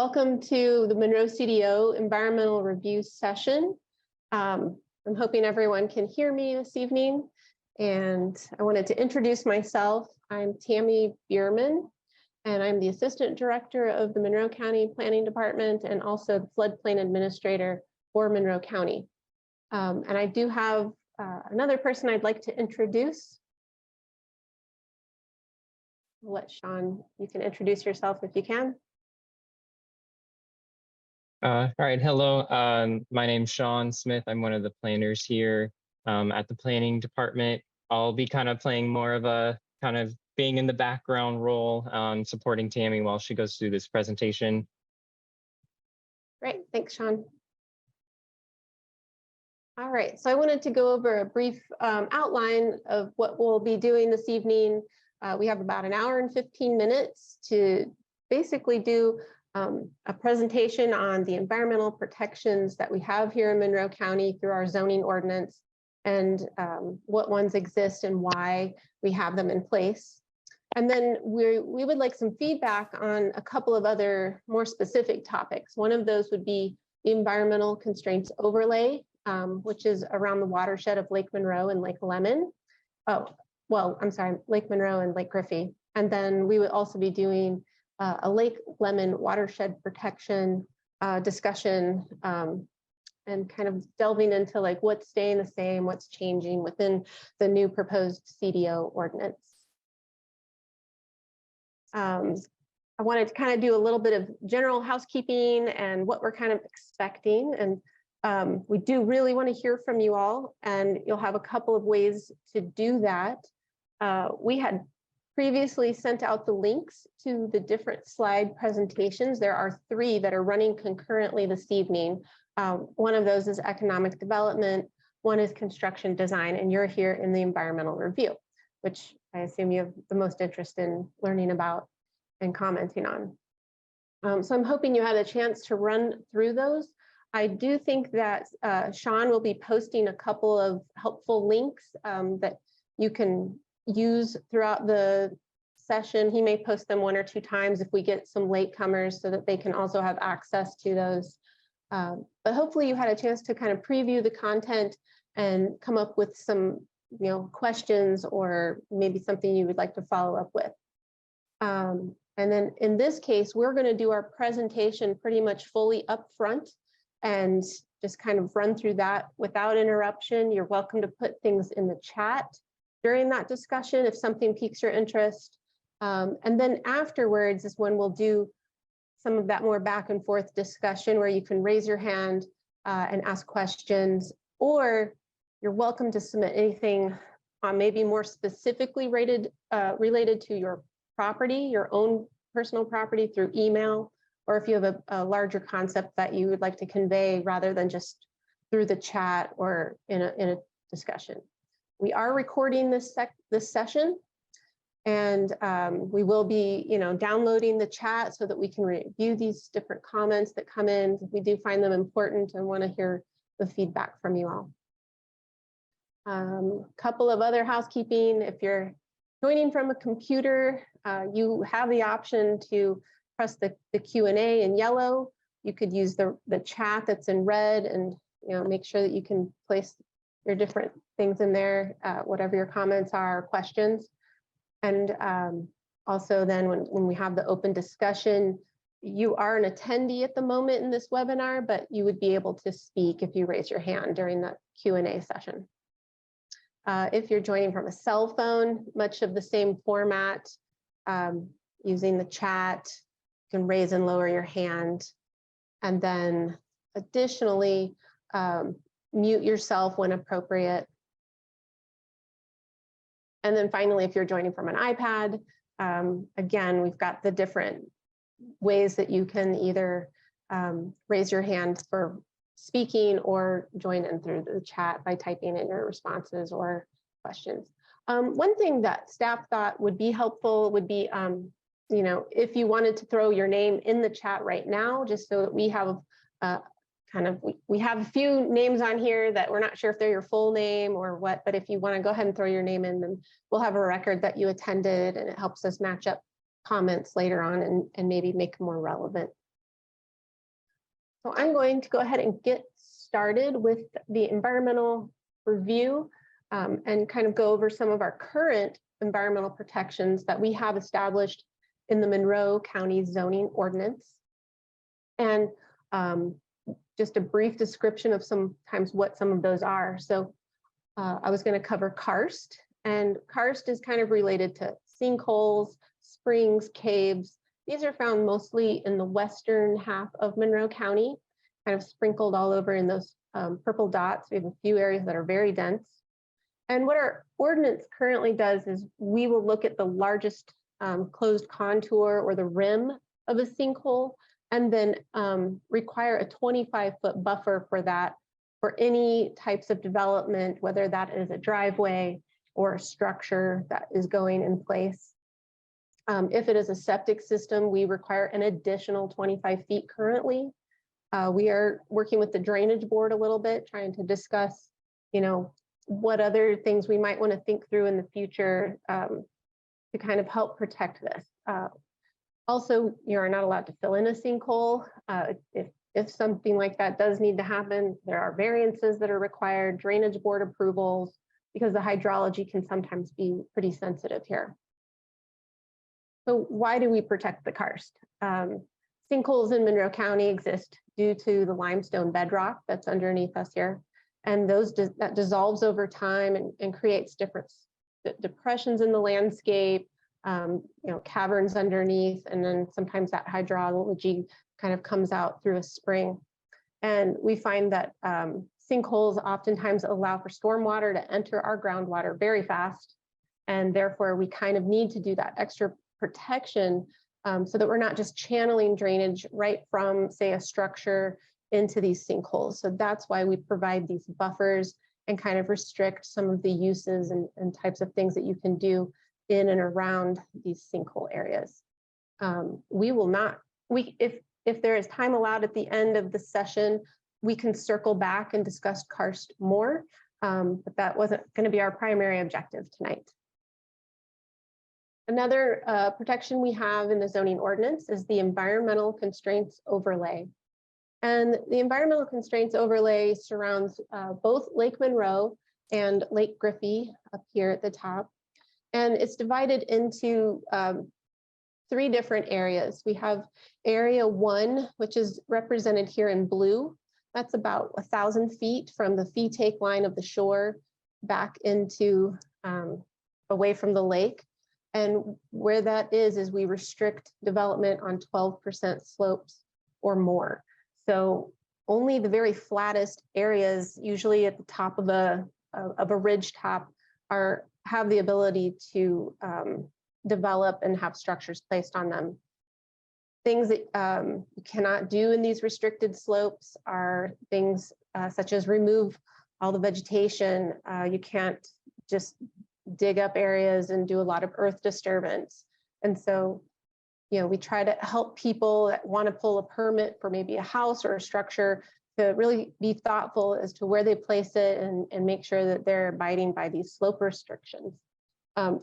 Welcome to the Monroe CDO Environmental Review session. I'm hoping everyone can hear me this evening. And I wanted to introduce myself. I'm Tammy Bierman, and I'm the Assistant Director of the Monroe County Planning Department and also the Floodplain Administrator for Monroe County. And I do have another person I'd like to introduce. I'll let Sean, you can introduce yourself if you can. All right, hello. My name's Sean Smith. I'm one of the planners here at the planning department. I'll be kind of playing more of a kind of being in the background role, supporting Tammy while she goes through this presentation. Great, thanks, Sean. All right, so I wanted to go over a brief outline of what we'll be doing this evening. We have about an hour and 15 minutes to basically do a presentation on the environmental protections that we have here in Monroe County through our zoning ordinance and what ones exist and why we have them in place. And then we would like some feedback on a couple of other more specific topics. One of those would be the environmental constraints overlay, which is around the watershed of Lake Monroe and Lake Lemon. Oh, well, I'm sorry, Lake Monroe and Lake Griffey. And then we would also be doing a Lake Lemon watershed protection discussion and kind of delving into like what's staying the same, what's changing within the new proposed CDO ordinance. I wanted to kind of do a little bit of general housekeeping and what we're kind of expecting. And we do really want to hear from you all, and you'll have a couple of ways to do that. We had previously sent out the links to the different slide presentations. There are 3 that are running concurrently this evening. One of those is economic development, one is construction design, and you're here in the environmental review, which I assume you have the most interest in learning about and commenting on. So I'm hoping you had a chance to run through those. I do think that Sean will be posting a couple of helpful links that you can use throughout the session. He may post them 1 or 2 times if we get some latecomers so that they can also have access to those. But hopefully you had a chance to kind of preview the content and come up with some questions or maybe something you would like to follow up with. And then in this case, we're going to do our presentation pretty much fully up front and just kind of run through that without interruption. You're welcome to put things in the chat during that discussion if something piques your interest. And then afterwards is when we'll do some of that more back and forth discussion where you can raise your hand and ask questions, or you're welcome to submit anything maybe more specifically related to your property, your own personal property through email, or if you have a larger concept that you would like to convey rather than just through the chat or in a discussion. We are recording this session, and we will be, downloading the chat so that we can review these different comments that come in. We do find them important and want to hear the feedback from you all. A couple of other housekeeping. If you're joining from a computer, you have the option to press the Q&A in yellow. You could use the chat that's in red and make sure that you can place your different things in there, whatever your comments are, questions. And also then when we have the open discussion, you are an attendee at the moment in this webinar, but you would be able to speak if you raise your hand during the Q&A session. If you're joining from a cell phone, much of the same format, using the chat, you can raise and lower your hand. And then additionally, mute yourself when appropriate. And then finally, if you're joining from an iPad, again, we've got the different ways that you can either raise your hand for speaking or join in through the chat by typing in your responses or questions. One thing that staff thought would be helpful would be, if you wanted to throw your name in the chat right now, just so that we have we have a few names on here that we're not sure if they're your full name or what, but if you want to go ahead and throw your name in, then we'll have a record that you attended, and it helps us match up comments later on and maybe make them more relevant. So I'm going to go ahead and get started with the environmental review and kind of go over some of our current environmental protections that we have established in the Monroe County zoning ordinance. And just a brief description of sometimes what some of those are. So I was going to cover karst, and karst is kind of related to sinkholes, springs, caves. These are found mostly in the western half of Monroe County, kind of sprinkled all over in those purple dots. We have a few areas that are very dense. And what our ordinance currently does is we will look at the largest closed contour or the rim of a sinkhole, and then require a 25-foot buffer for that for any types of development, whether that is a driveway or a structure that is going in place. If it is a septic system, we require an additional 25 feet currently. We are working with the drainage board a little bit, trying to discuss, what other things we might want to think through in the future to kind of help protect this. Also, you are not allowed to fill in a sinkhole. If something like that does need to happen, there are variances that are required, drainage board approvals, because the hydrology can sometimes be pretty sensitive here. So why do we protect the karst? Sinkholes in Monroe County exist due to the limestone bedrock that's underneath us here. And that dissolves over time and creates different depressions in the landscape, caverns underneath, and then sometimes that hydrology kind of comes out through a spring. And we find that sinkholes oftentimes allow for stormwater to enter our groundwater very fast. And therefore, we kind of need to do that extra protection so that we're not just channeling drainage right from, say, a structure into these sinkholes. So that's why we provide these buffers and kind of restrict some of the uses and types of things that you can do in and around these sinkhole areas. We will not, if there is time allowed at the end of the session, we can circle back and discuss karst more, but that wasn't going to be our primary objective tonight. Another protection we have in the zoning ordinance is the environmental constraints overlay. And the environmental constraints overlay surrounds both Lake Monroe and Lake Griffey up here at the top. And it's divided into 3 different areas. We have area 1, which is represented here in blue. That's about 1,000 feet from the fee take line of the shore back into away from the lake. And where that is we restrict development on 12% slopes or more. So only the very flattest areas, usually at the top of a ridge top, have the ability to develop and have structures placed on them. Things that you cannot do in these restricted slopes are things such as remove all the vegetation. You can't just dig up areas and do a lot of earth disturbance. And so, we try to help people that want to pull a permit for maybe a house or a structure to really be thoughtful as to where they place it and make sure that they're abiding by these slope restrictions.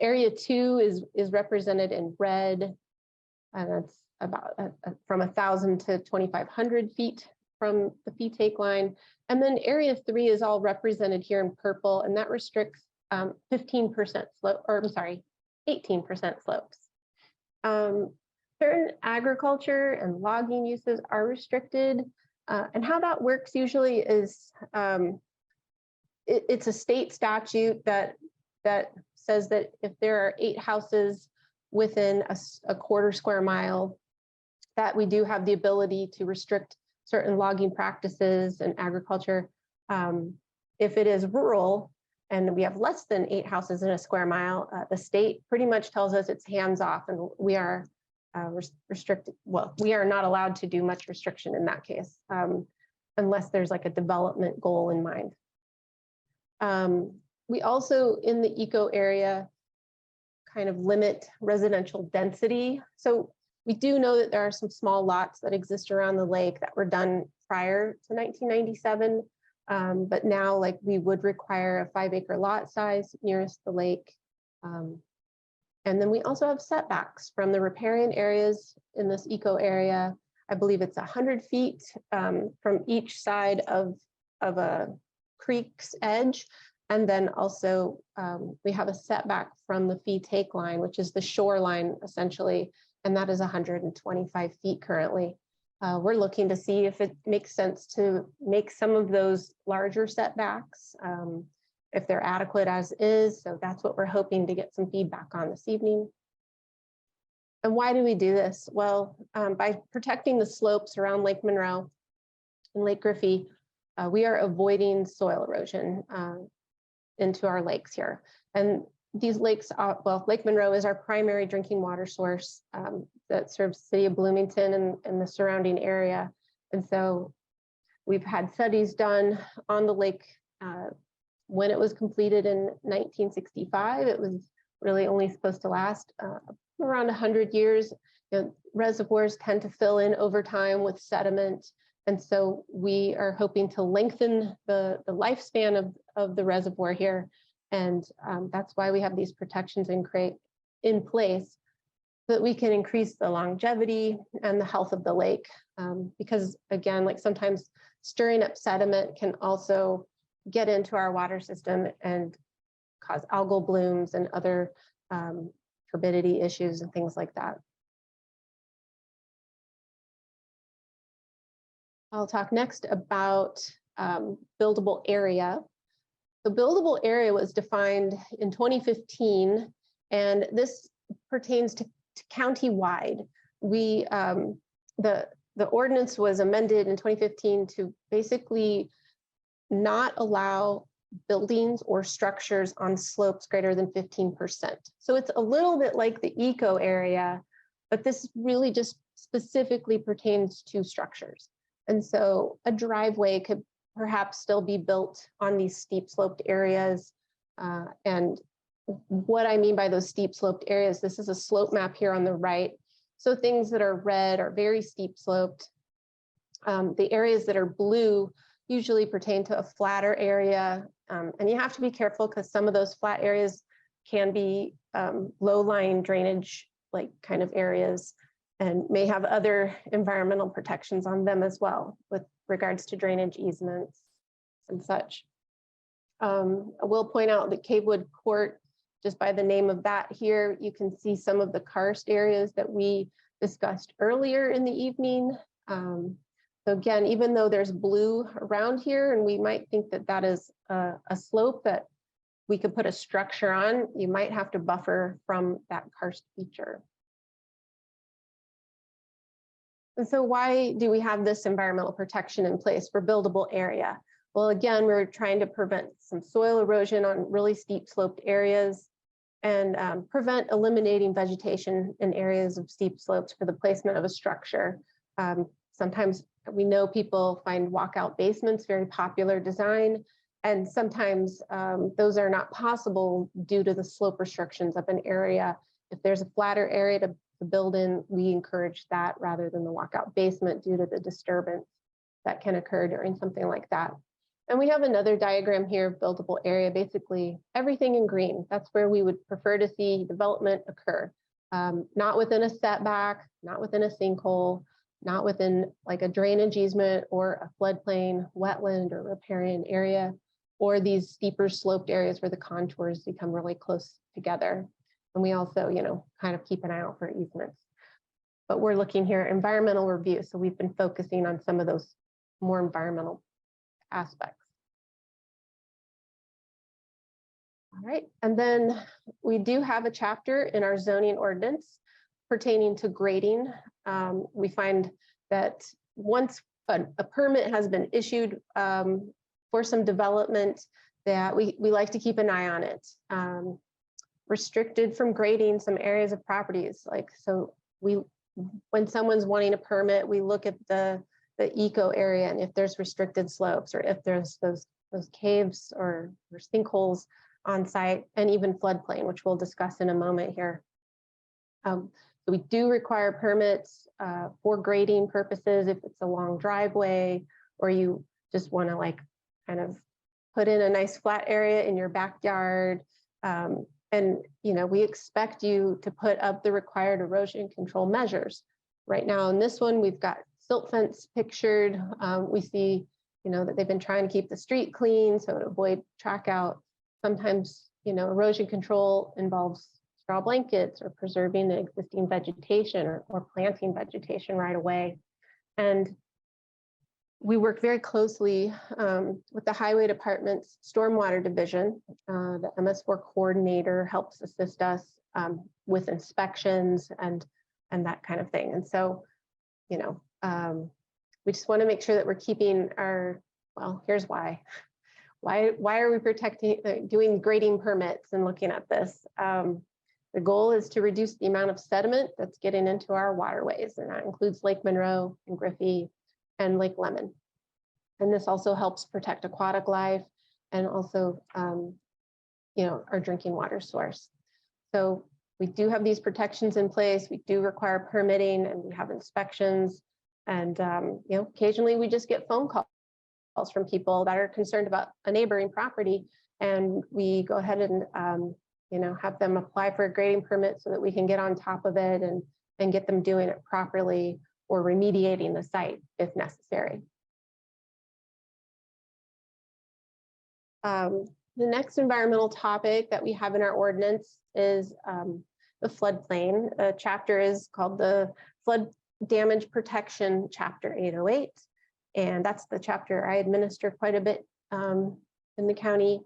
Area 2 is represented in red, and that's about from 1,000 to 2,500 feet from the fee take line. And then area 3 is all represented here in purple, and that restricts 15% slope, or I'm sorry, 18% slopes. Certain agriculture and logging uses are restricted, and how that works usually is it's a state statute that says that if there are 8 houses within a quarter square mile, that we do have the ability to restrict certain logging practices and agriculture. If it is rural and we have less than 8 houses in a square mile, the state pretty much tells us it's hands off, and we are restricted. Well, we are not allowed to do much restriction in that case, unless there's like a development goal in mind. We also, in the eco area, kind of limit residential density. So we do know that there are some small lots that exist around the lake that were done prior to 1997, but now, like, we would require a 5-acre lot size nearest the lake. And then we also have setbacks from the riparian areas in this eco area I believe it's 100 feet from each side of a creek's edge. And then also we have a setback from the fee take line, which is the shoreline essentially, and that is 125 feet currently. We're looking to see if it makes sense to make some of those larger setbacks, if they're adequate as is. So that's what we're hoping to get some feedback on this evening. And why do we do this? Well, by protecting the slopes around Lake Monroe and Lake Griffey, we are avoiding soil erosion into our lakes here. And these lakes, well, Lake Monroe is our primary drinking water source that serves the city of Bloomington and the surrounding area. And so we've had studies done on the lake when it was completed in 1965. It was really only supposed to last around 100 years. You know, reservoirs tend to fill in over time with sediment. And so we are hoping to lengthen the lifespan of the reservoir here. And that's why we have these protections in place so that we can increase the longevity and the health of the lake. Because again, like sometimes stirring up sediment can also get into our water system and cause algal blooms and other turbidity issues and things like that. I'll talk next about buildable area. The buildable area was defined in 2015, and this pertains to county-wide. We the ordinance was amended in 2015 to basically not allow buildings or structures on slopes greater than 15%. So it's a little bit like the eco area, but this really just specifically pertains to structures. And so a driveway could perhaps still be built on these steep sloped areas. And what I mean by those steep sloped areas, this is a slope map here on the right. So things that are red are very steep sloped. The areas that are blue usually pertain to a flatter area. And you have to be careful because some of those flat areas can be low-lying drainage like kind of areas and may have other environmental protections on them as well with regards to drainage easements and such. I will point out that Cavewood Court, just by the name of that here, you can see some of the karst areas that we discussed earlier in the evening. So again, even though there's blue around here and we might think that that is a slope that we could put a structure on, you might have to buffer from that karst feature. And so why do we have this environmental protection in place for buildable area? Well, again, we're trying to prevent some soil erosion on really steep sloped areas and prevent eliminating vegetation in areas of steep slopes for the placement of a structure. Sometimes we know people find walkout basements very popular design, and sometimes those are not possible due to the slope restrictions of an area. If there's a flatter area to build in, we encourage that rather than the walkout basement due to the disturbance that can occur during something like that. And we have another diagram here of buildable area, basically everything in green. That's where we would prefer to see development occur. Not within a setback, not within a sinkhole, not within like a drainage easement or a floodplain, wetland, or riparian area, or these steeper sloped areas where the contours become really close together. And we also, you know, kind of keep an eye out for easements. But we're looking here at environmental review. So we've been focusing on some of those more environmental aspects. All right, and then we do have a chapter in our zoning ordinance pertaining to grading. We find that once a permit has been issued for some development, that we like to keep an eye on it. Restricted from grading some areas of properties. Like, so when someone's wanting a permit, we look at the eco area and if there's restricted slopes or if there's those caves or sinkholes on site, and even floodplain, which we'll discuss in a moment here. So we do require permits for grading purposes if it's a long driveway or you just want to like kind of put in a nice flat area in your backyard. And, you know, we expect you to put up the required erosion control measures. Right now in this one, we've got silt fence pictured. We see, that they've been trying to keep the street clean, so to avoid track out. Sometimes, erosion control involves straw blankets or preserving the existing vegetation or planting vegetation right away. And we work very closely with the Highway Department's Stormwater Division. The MS4 coordinator helps assist us with inspections and that kind of thing. And so, we just want to make sure that we're keeping our, well, here's why. Why are we doing grading permits and looking at this? The goal is to reduce the amount of sediment that's getting into our waterways, and that includes Lake Monroe and Griffey and Lake Lemon. And this also helps protect aquatic life and also, our drinking water source. So we do have these protections in place. We do require permitting, and we have inspections. And occasionally we just get phone calls from people that are concerned about a neighboring property, and we go ahead and have them apply for a grading permit so that we can get on top of it and get them doing it properly or remediating the site if necessary. The next environmental topic that we have in our ordinance is the floodplain. The chapter is called the Flood Damage Protection Chapter 808. And that's the chapter I administer quite a bit in the county.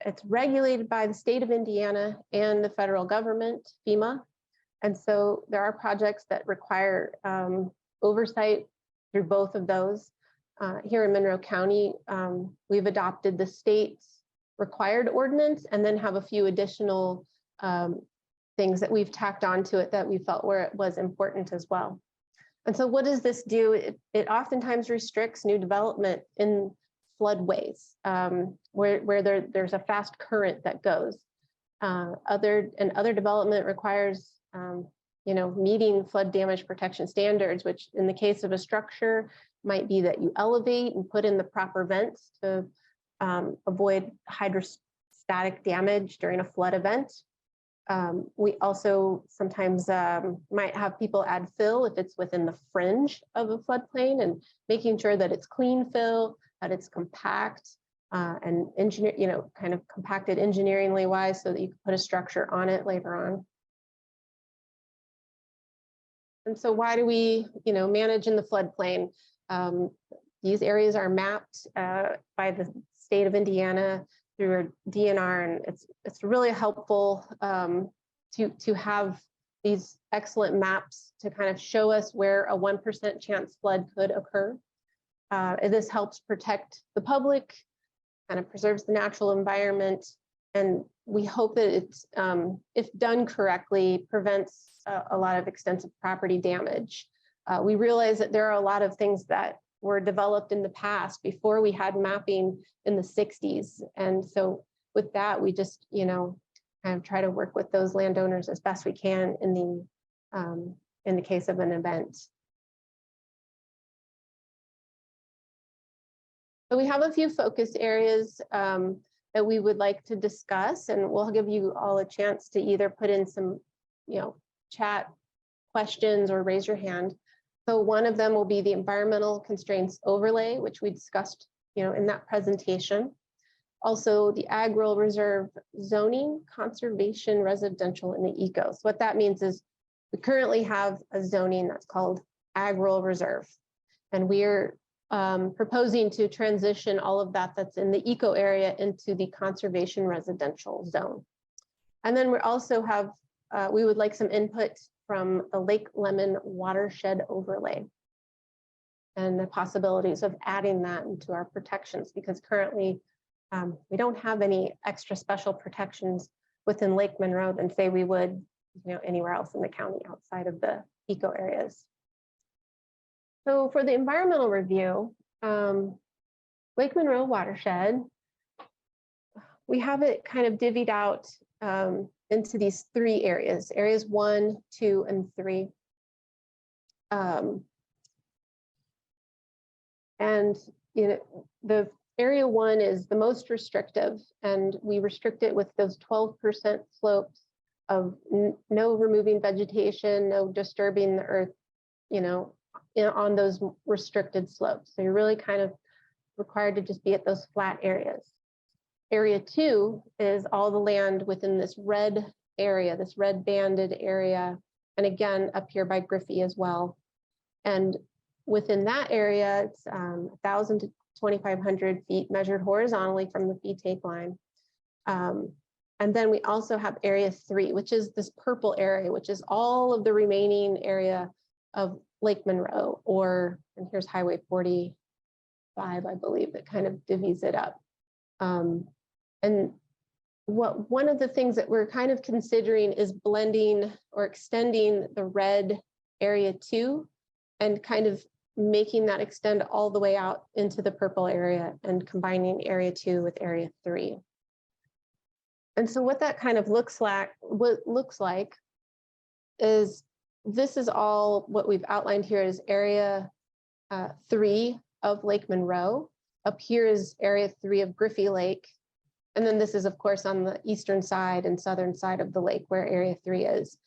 It's regulated by the state of Indiana and the federal government, FEMA. And so there are projects that require oversight through both of those. Here in Monroe County, we've adopted the state's required ordinance and then have a few additional things that we've tacked onto it that we felt was important as well. And so what does this do? It oftentimes restricts new development in floodways where there's a fast current that goes. Other development requires meeting flood damage protection standards, which in the case of a structure might be that you elevate and put in the proper vents to avoid hydrostatic damage during a flood event. We also sometimes might have people add fill if it's within the fringe of a floodplain, and making sure that it's clean fill, that it's compact and kind of compacted engineeringly wise so that you can put a structure on it later on. And so why do we, manage in the floodplain? These areas are mapped by the state of Indiana through our DNR, and it's really helpful to have these excellent maps to kind of show us where a 1% chance flood could occur. This helps protect the public, kind of preserves the natural environment, and we hope that it's, if done correctly, prevents a lot of extensive property damage. We realize that there are a lot of things that were developed in the past before we had mapping in the 60s. And so with that, we just, kind of try to work with those landowners as best we can in the case of an event. So we have a few focus areas that we would like to discuss, and we'll give you all a chance to either put in some, chat questions or raise your hand. So one of them will be the environmental constraints overlay, which we discussed, in that presentation. Also, the Ag Rural Reserve zoning, conservation, residential, and the eco. So what that means is we currently have a zoning that's called Ag Rural Reserve, and we're proposing to transition all of that's in the eco area into the conservation residential zone. And then we also have, we would like some input from the Lake Lemon watershed overlay and the possibilities of adding that into our protections, because currently we don't have any extra special protections within Lake Monroe than say we would anywhere else in the county outside of the eco areas. So for the environmental review, Lake Monroe watershed, we have it kind of divvied out into these three areas, areas 1, 2, and 3. And the area 1 is the most restrictive, and we restrict it with those 12% slopes of no removing vegetation, no disturbing the earth, on those restricted slopes. So you're really kind of required to just be at those flat areas. Area 2 is all the land within this red area, this red banded area. And again, up here by Griffey as well. And within that area, it's 1,000 to 2,500 feet measured horizontally from the fee take line. And then we also have area 3, which is this purple area, which is all of the remaining area of Lake Monroe, and here's Highway 45, I believe, that kind of divvies it up. And one of the things that we're kind of considering is blending or extending the red area 2 and kind of making that extend all the way out into the purple area and combining area 2 with area 3. And so what that kind of looks like is this is all what we've outlined here is area 3 of Lake Monroe. Up here is area 3 of Griffey Lake. And then this is, of course, on the eastern side and southern side of the lake where area 3 is.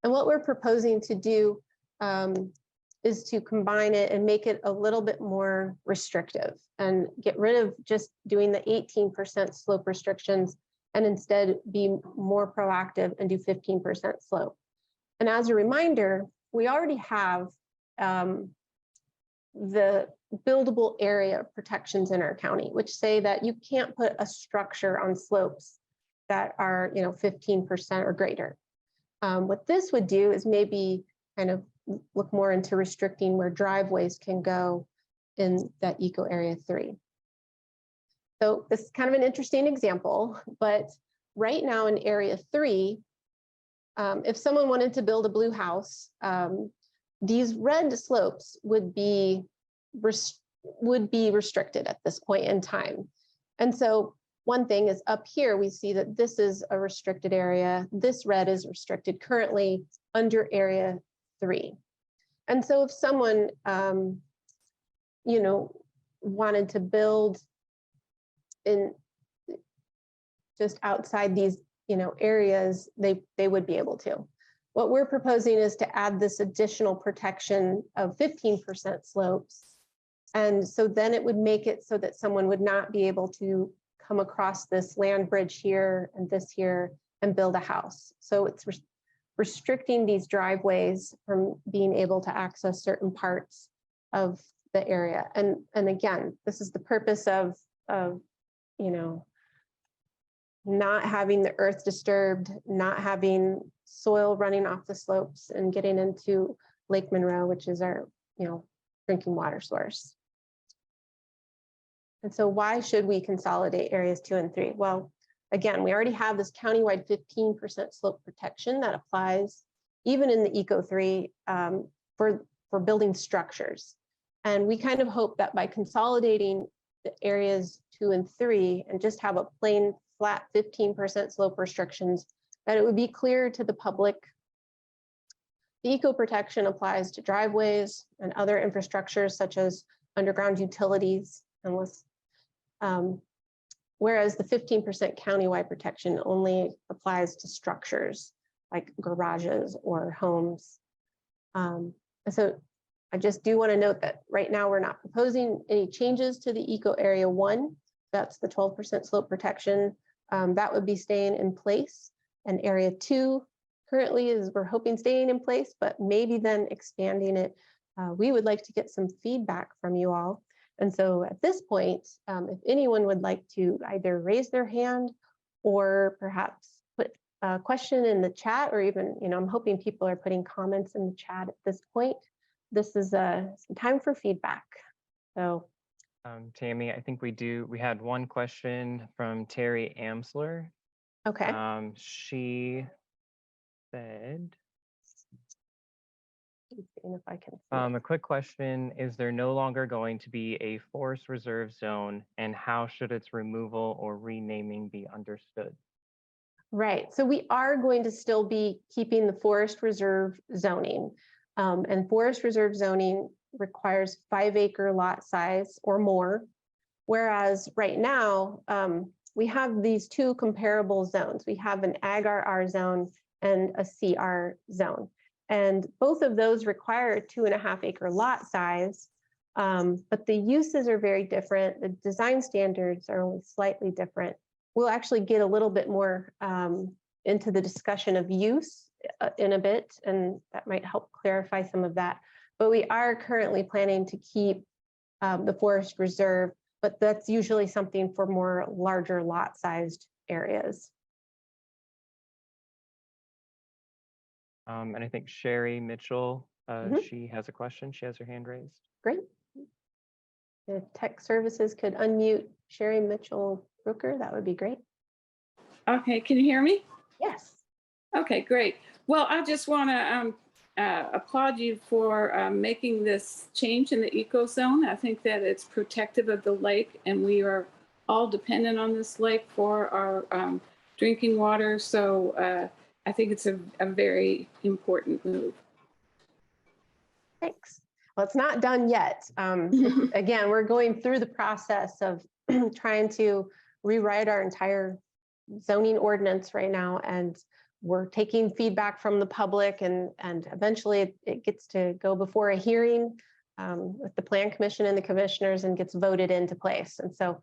And what we're proposing to do is to combine it and make it a little bit more restrictive and get rid of just doing the 18% slope restrictions and instead be more proactive and do 15% slope. And as a reminder, we already have the buildable area protections in our county, which say that you can't put a structure on slopes that are 15% or greater. What this would do is maybe kind of look more into restricting where driveways can go in that eco area 3. So this is kind of an interesting example, but right now in area 3, if someone wanted to build a blue house, these red slopes would be restricted at this point in time. And so one thing is up here, we see that this is a restricted area. This red is restricted currently under area 3. And so if someone, wanted to build in just outside these, areas, they would be able to. What we're proposing is to add this additional protection of 15% slopes. And so then it would make it so that someone would not be able to come across this land bridge here and this here and build a house. So it's restricting these driveways from being able to access certain parts of the area. And again, this is the purpose of not having the earth disturbed, not having soil running off the slopes and getting into Lake Monroe, which is our, drinking water source. And so why should we consolidate areas 2 and 3? Well, again, we already have this countywide 15% slope protection that applies even in the Eco 3 for building structures. And we kind of hope that by consolidating the areas 2 and 3 and just have a plain flat 15% slope restrictions, that it would be clear to the public. The eco protection applies to driveways and other infrastructures such as underground utilities, whereas the 15% countywide protection only applies to structures like garages or homes. So I just do want to note that right now we're not proposing any changes to the eco area 1. That's the 12% slope protection. That would be staying in place. And area 2 currently we're hoping staying in place, but maybe then expanding it. We would like to get some feedback from you all. And so at this point, if anyone would like to either raise their hand or perhaps put a question in the chat, or even, I'm hoping people are putting comments in the chat at this point. This is some time for feedback. So Tammy, I think we had one question from Terry Amsler. okay. She said, If I can a quick question, is there no longer going to be a forest reserve zone, and how should its removal or renaming be understood? Right, so we are going to still be keeping the forest reserve zoning, and forest reserve zoning requires 5-acre lot size or more, whereas right now we have these 2 comparable zones. We have an Ag RR zone and a CR zone. And both of those require a 2.5 acre lot size, but the uses are very different. The design standards are only slightly different. We'll actually get a little bit more into the discussion of use in a bit, and that might help clarify some of that. But we are currently planning to keep the forest reserve, but that's usually something for more larger lot sized areas. And I think Sherry Mitchell, she has a question. She has her hand raised. Great. If tech services could unmute Sherry Mitchell Brooker, that would be great. Okay, can you hear me? Yes. Okay, great. Well, I just want to applaud you for making this change in the eco zone. I think that it's protective of the lake, and we are all dependent on this lake for our drinking water. So I think it's a very important move. Thanks. Well, it's not done yet. Again, we're going through the process of trying to rewrite our entire zoning ordinance right now, and we're taking feedback from the public, and eventually it gets to go before a hearing with the Plan Commission and the commissioners and gets voted into place. And so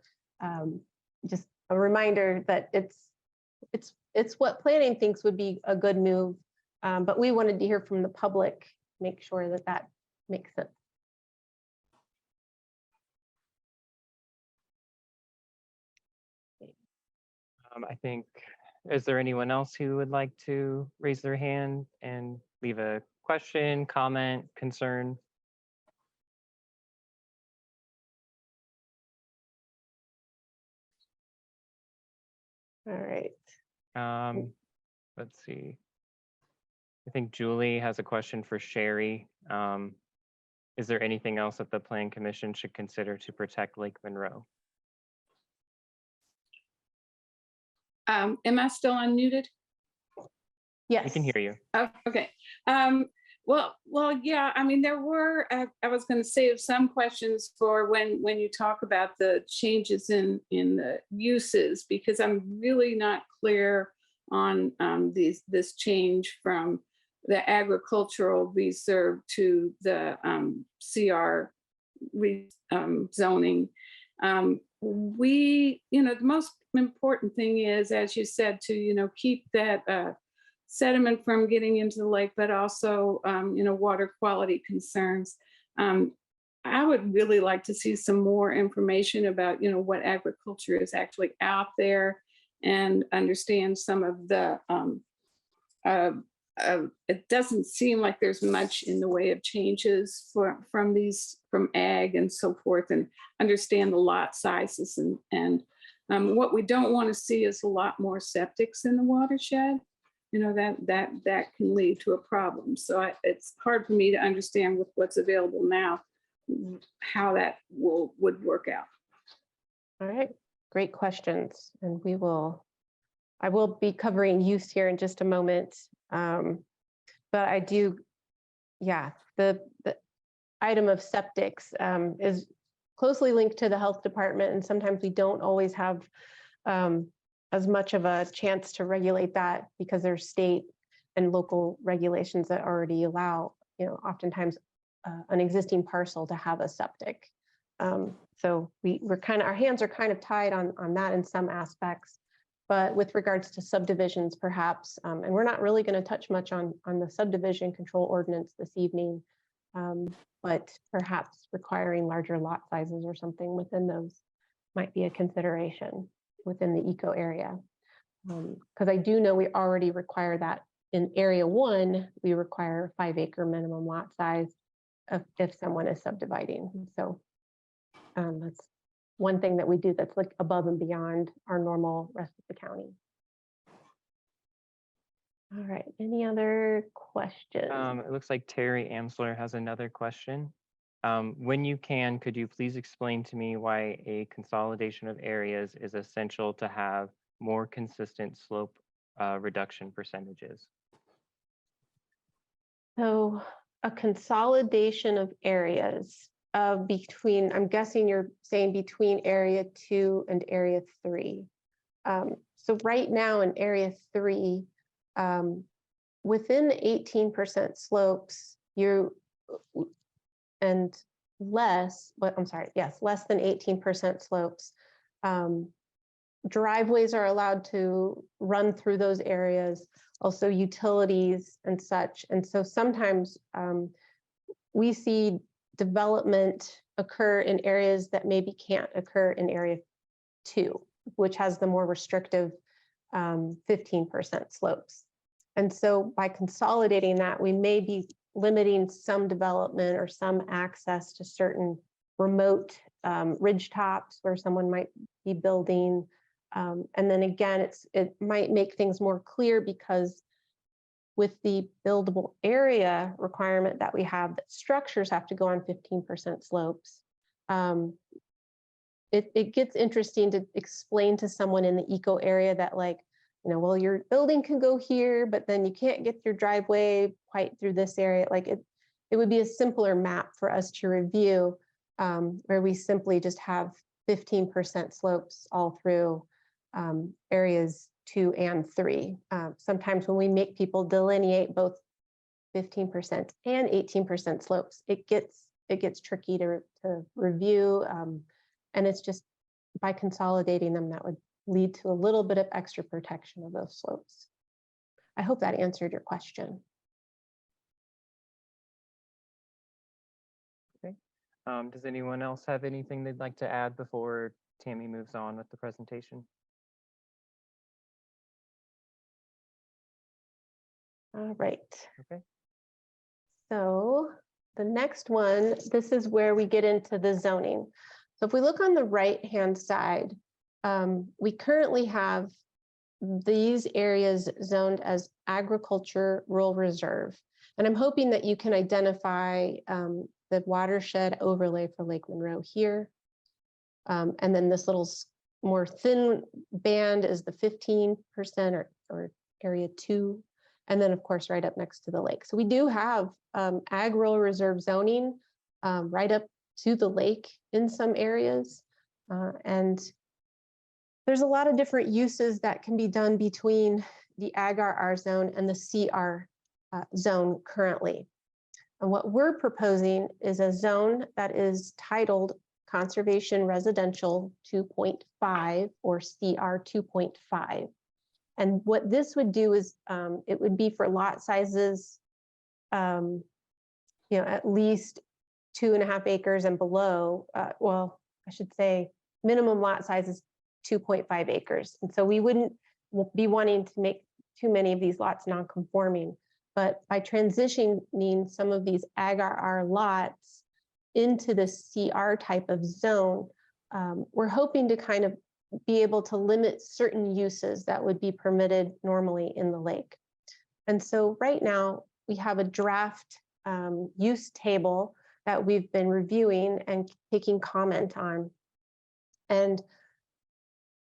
just a reminder that it's what planning thinks would be a good move, but we wanted to hear from the public, make sure that that makes sense. I think, is there anyone else who would like to raise their hand and leave a question, comment, concern? All right. Let's see. I think Julie has a question for Sherry. Is there anything else that the Plan Commission should consider to protect Lake Monroe? Am I still unmuted? Yes. We can hear you. Oh, okay. Well, yeah. I mean, there were. I was going to save some questions for when you talk about the changes in the uses, because I'm really not clear on this change from the agricultural reserve to the CR zoning. The most important thing is, as you said, to keep that sediment from getting into the lake, but also water quality concerns. I would really like to see some more information about what agriculture is actually out there, and understand some of the it doesn't seem like there's much in the way of changes from ag and so forth, and understand the lot sizes, and what we don't want to see is a lot more septics in the watershed. That can lead to a problem. So it's hard for me to understand with what's available now how that would work out. All right, great questions, and I will be covering use here in just a moment. But I do, yeah, the item of septics is closely linked to the health department, and sometimes we don't always have as much of a chance to regulate that, because there's state and local regulations that already allow, oftentimes an existing parcel to have a septic. So our hands are kind of tied on that in some aspects. But with regards to subdivisions, perhaps, and we're not really going to touch much on the subdivision control ordinance this evening, but perhaps requiring larger lot sizes or something within those might be a consideration within the eco area. Because I do know we already require that in area 1, we require a 5-acre minimum lot size if someone is subdividing. So that's one thing that we do that's like above and beyond our normal rest of the county. All right, any other questions? It looks like Terry Amsler has another question. When you can, could you please explain to me why a consolidation of areas is essential to have more consistent slope reduction percentages? So a consolidation of areas between, I'm guessing you're saying between area 2 and area 3. So right now in area 3, within 18% slopes, and less, but I'm sorry, yes, less than 18% slopes, driveways are allowed to run through those areas, also utilities and such. And so sometimes we see development occur in areas that maybe can't occur in area 2, which has the more restrictive 15% slopes. And so by consolidating that, we may be limiting some development or some access to certain remote ridge tops where someone might be building. And then again, it might make things more clear, because with the buildable area requirement that we have, that structures have to go on 15% slopes, it gets interesting to explain to someone in the eco area that, like, you know, well, your building can go here, but then you can't get your driveway quite through this area. Like it would be a simpler map for us to review, where we simply just have 15% slopes all through areas 2 and 3. Sometimes when we make people delineate both 15% and 18% slopes, it gets tricky to review, and it's just by consolidating them that would lead to a little bit of extra protection of those slopes. I hope that answered your question. Okay. Does anyone else have anything they'd like to add before Tammy moves on with the presentation? All right. Okay. So the next one, this is where we get into the zoning. So if we look on the right-hand side, we currently have these areas zoned as agriculture rural reserve. And I'm hoping that you can identify the watershed overlay for Lake Monroe here. And then this little more thin band is the 15% or area 2. And then of course, right up next to the lake. So we do have ag rural reserve zoning right up to the lake in some areas. And there's a lot of different uses that can be done between the ag-RR zone and the CR zone currently. And what we're proposing is a zone that is titled Conservation Residential 2.5 or CR 2.5. And what this would do is it would be for lot sizes, you know, at least 2.5 acres and below. Well, I should say minimum lot size is 2.5 acres. And so we wouldn't be wanting to make too many of these lots non-conforming. But by transitioning some of these ag-RR lots into the CR type of zone, we're hoping to kind of be able to limit certain uses that would be permitted normally in the lake. And so right now we have a draft use table that we've been reviewing and taking comment on. And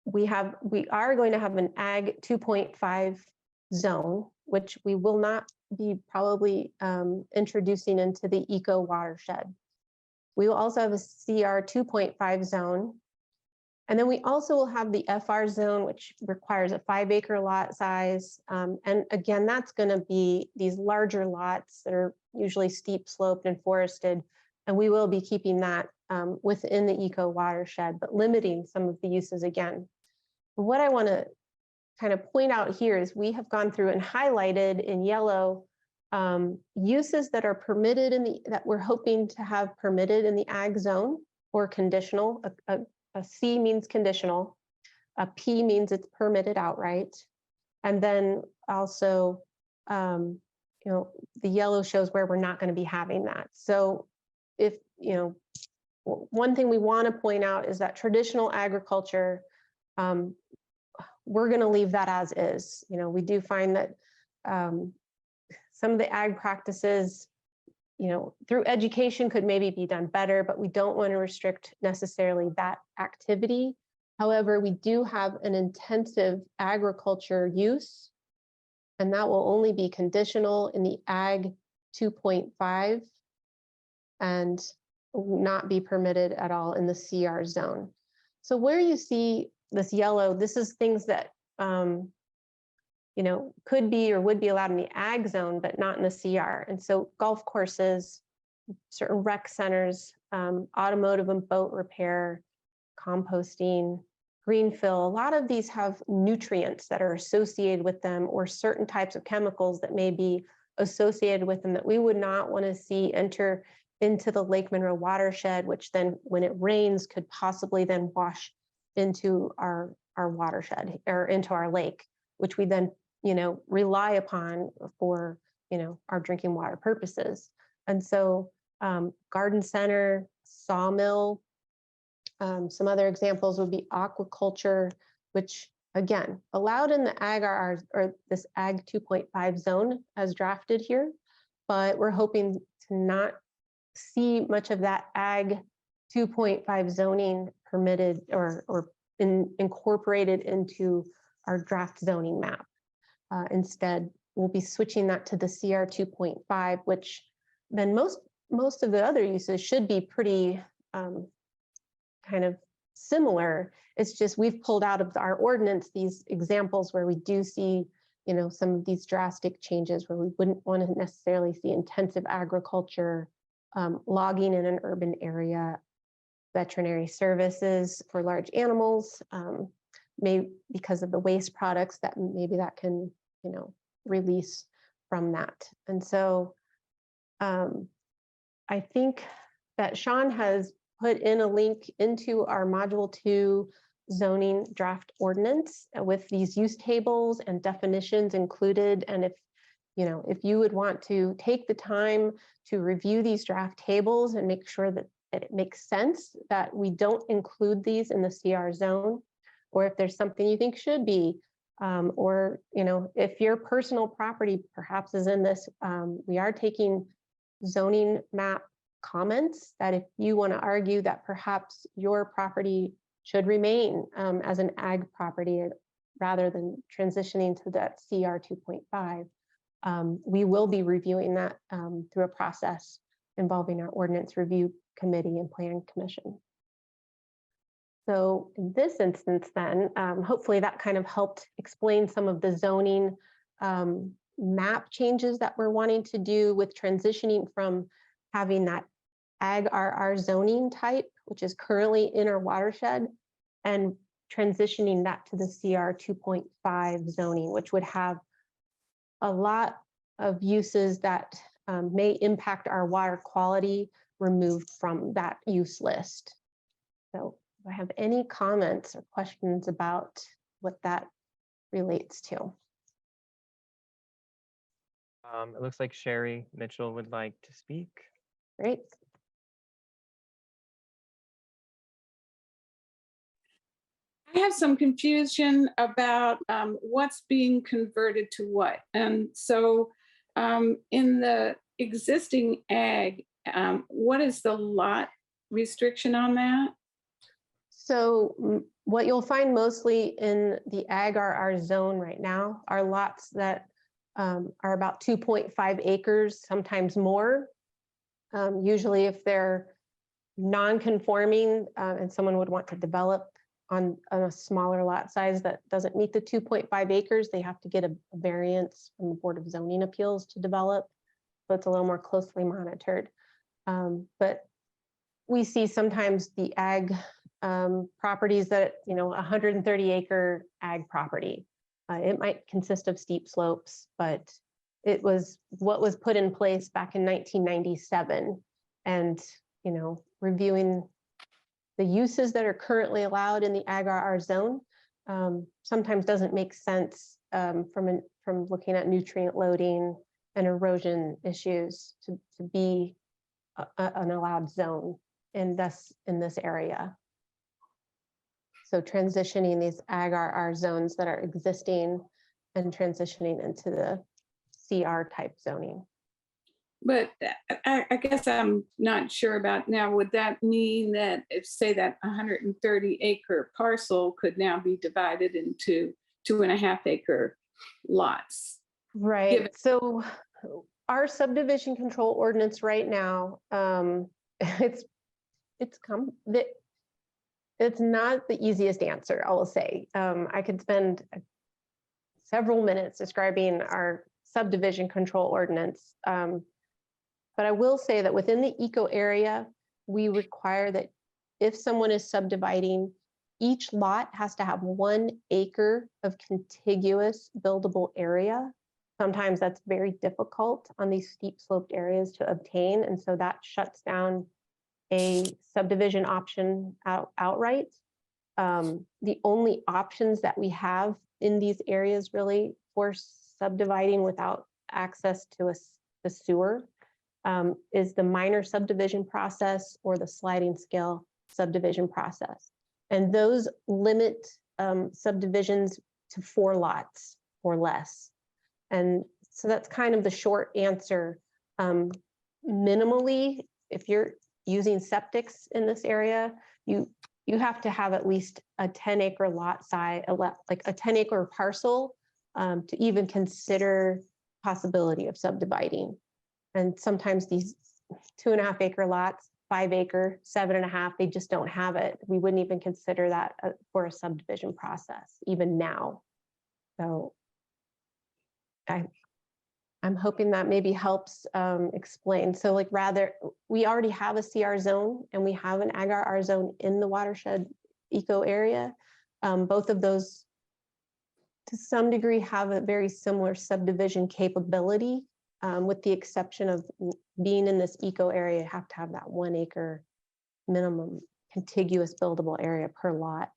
we are going to have an ag 2.5 zone, which we will not be probably introducing into the eco watershed. We will also have a CR 2.5 zone. And then we also will have the FR zone, which requires a 5-acre lot size. And again, that's going to be these larger lots that are usually steep sloped and forested. And we will be keeping that within the eco watershed, but limiting some of the uses again. What I want to kind of point out here is we have gone through and highlighted in yellow uses that are permitted that we're hoping to have permitted in the ag zone or conditional. A C means conditional, a P means it's permitted outright. And then also, you know, the yellow shows where we're not going to be having that. So if, you know, one thing we want to point out is that traditional agriculture, we're going to leave that as is. You know, we do find that some of the ag practices, you know, through education could maybe be done better, but we don't want to restrict necessarily that activity. However, we do have an intensive agriculture use, and that will only be conditional in the ag 2.5 and not be permitted at all in the CR zone. So where you see this yellow, this is things that could be or would be allowed in the ag zone, but not in the CR. And so golf courses, certain rec centers, automotive and boat repair, composting, green fill, a lot of these have nutrients that are associated with them, or certain types of chemicals that may be associated with them that we would not want to see enter into the Lake Monroe watershed, which then when it rains could possibly then wash into our watershed or into our lake, which we then rely upon for our drinking water purposes. And so garden center, sawmill, some other examples would be aquaculture, which again, allowed in the ag or this ag 2.5 zone as drafted here, but we're hoping to not see much of that ag 2.5 zoning permitted or incorporated into our draft zoning map. Instead, we'll be switching that to the CR 2.5, which then most of the other uses should be pretty kind of similar. It's just we've pulled out of our ordinance these examples where we do see, some of these drastic changes where we wouldn't want to necessarily see intensive agriculture, logging in an urban area, veterinary services for large animals, maybe because of the waste products that maybe that can, release from that. And so I think that Sean has put in a link into our Module 2 zoning draft ordinance with these use tables and definitions included. And if you would want to take the time to review these draft tables and make sure that it makes sense that we don't include these in the CR zone, or if there's something you think should be, or if your personal property perhaps is in this, we are taking zoning map comments that if you want to argue that perhaps your property should remain as an ag property rather than transitioning to that CR 2.5, we will be reviewing that through a process involving our ordinance review committee and plan commission. So in this instance then, hopefully that kind of helped explain some of the zoning map changes that we're wanting to do with transitioning from having that ag RR zoning type, which is currently in our watershed, and transitioning that to the CR 2.5 zoning, which would have a lot of uses that may impact our water quality removed from that use list. So do I have any comments or questions about what that relates to? It looks like Sherry Mitchell would like to speak. Great. I have some confusion about what's being converted to what. And so in the existing ag, what is the lot restriction on that? So what you'll find mostly in the ag RR zone right now are lots that are about 2.5 acres, sometimes more. Usually if they're non-conforming and someone would want to develop on a smaller lot size that doesn't meet the 2.5 acres, they have to get a variance from the Board of Zoning Appeals to develop. So it's a little more closely monitored. But we see sometimes the ag properties that, 130 acre ag property. It might consist of steep slopes, but it was what was put in place back in 1997. And, reviewing the uses that are currently allowed in the ag RR zone sometimes doesn't make sense from looking at nutrient loading and erosion issues to be an allowed zone in this area. So transitioning these ag RR zones that are existing and transitioning into the CR type zoning. But I guess I'm not sure about now, would that mean that if, say, that 130 acre parcel could now be divided into 2.5 acre lots? Right. So our subdivision control ordinance right now, it's not the easiest answer, I will say. I could spend several minutes describing our subdivision control ordinance. But I will say that within the eco area, we require that if someone is subdividing, each lot has to have 1 acre of contiguous buildable area. Sometimes that's very difficult on these steep sloped areas to obtain. And so that shuts down a subdivision option outright. The only options that we have in these areas really for subdividing without access to the sewer is the minor subdivision process or the sliding scale subdivision process. And those limit subdivisions to 4 lots or less. And so that's kind of the short answer. Minimally, if you're using septics in this area, you have to have at least a 10-acre lot size, like a 10-acre parcel to even consider possibility of subdividing. And sometimes these 2.5-acre lots, 5-acre, 7.5, they just don't have it. We wouldn't even consider that for a subdivision process, even now. So I'm hoping that maybe helps explain. So like rather, we already have a CR zone and we have an Ag-R zone in the watershed eco area. Both of those to some degree have a very similar subdivision capability, with the exception of being in this eco area, you have to have that 1 acre minimum contiguous buildable area per lot.